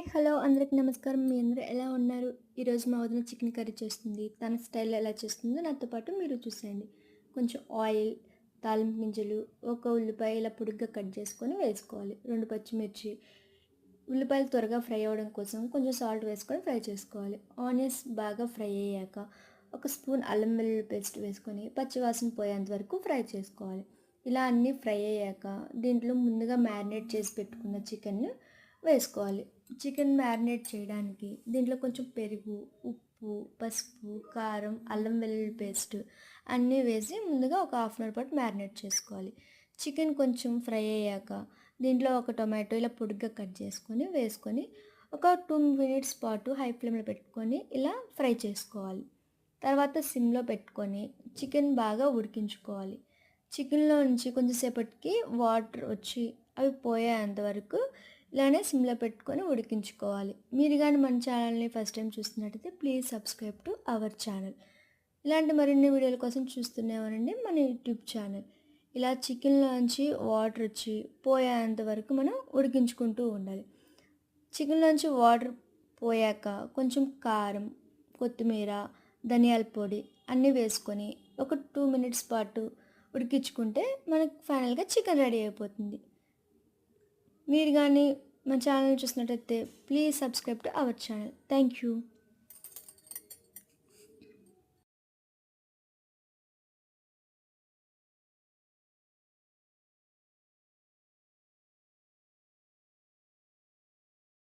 Hello అందరికి నమస్కారం. మీ అందరూ ఎలా ఉన్నారు? ఈరోజు మా వదిన చికెన్ కర్రీ చేస్తుంది. తన స్టైల్‌లో ఎలా చేస్తుందో నాతో పాటు మీరు చూసేయండి. కొంచెం ఆయిల్, తాలింపు గింజలు, ఒక ఉల్లిపాయ ఇలా పొడుగ్గా కట్ చేసుకొని వేసుకోవాలి. 2 పచ్చిమిర్చి, ఉల్లిపాయలు త్వరగా ఫ్రై అవ్వడం కోసం కొంచెం సాల్ట్ వేసుకొని ఫ్రై చేసుకోవాలి. ఆనియన్స్ బాగా ఫ్రై అయ్యాక ఒక స్పూన్ అల్లం వెల్లుల్లి పేస్ట్ వేసుకొని పచ్చివాసన పోయేంత వరకు ఫ్రై చేసుకోవాలి. ఇలా అన్నీ ఫ్రై అయ్యాక దీంట్లో ముందుగా మ్యారినేట్ చేసి పెట్టుకున్న చికెన్‌ని వేసుకోవాలి. చికెన్ మ్యారినేట్ చేయడానికి దీంట్లో కొంచెం పెరుగు, ఉప్పు, పసుపు, కారం, అల్లం వెల్లుల్లి పేస్ట్ అన్నీ వేసి ముందుగా ఒక హాఫ్ అన్ అవర్ పాటు మ్యారినేట్ చేసుకోవాలి. చికెన్ కొంచెం ఫ్రై అయ్యాక దీంట్లో ఒక టొమాటో ఇలా పొడుగ్గా కట్ చేసుకొని వేసుకొని ఒక 2 మినిట్స్ పాటు హై ఫ్లేమ్లో పెట్టుకొని ఇలా ఫ్రై చేసుకోవాలి. తర్వాత సిమ్లో పెట్టుకొని చికెన్ బాగా ఉడికించుకోవాలి. చికెన్లో నుంచి కొంచెం సేపటికి వాటర్ వచ్చి అవి పోయేంత వరకు ఇలానే సిమ్లో పెట్టుకొని ఉడికించుకోవాలి. మీరు కానీ మన ఛానల్ని ఫస్ట్ టైం చూస్తున్నట్టయితే please subscribe to our channel. ఇలాంటి మరిన్ని వీడియోల కోసం చూస్తూనే ఉండండి మన యూట్యూబ్ ఛానల్. ఇలా చికెన్లోంచి వాటర్ వచ్చి పోయేంత వరకు మనం ఉడికించుకుంటూ ఉండాలి. చికెన్లోంచి వాటర్ పోయాక కొంచెం కారం, కొత్తిమీర, ధనియాల పొడి అన్నీ వేసుకొని ఒక 2 మినిట్స్ పాటు ఉడికించుకుంటే మనకు ఫైనల్గా చికెన్ రెడీ అయిపోతుంది. మీరు కానీ మన ఛానల్ చూసినట్టయితే please subscribe to our channel. Thank you.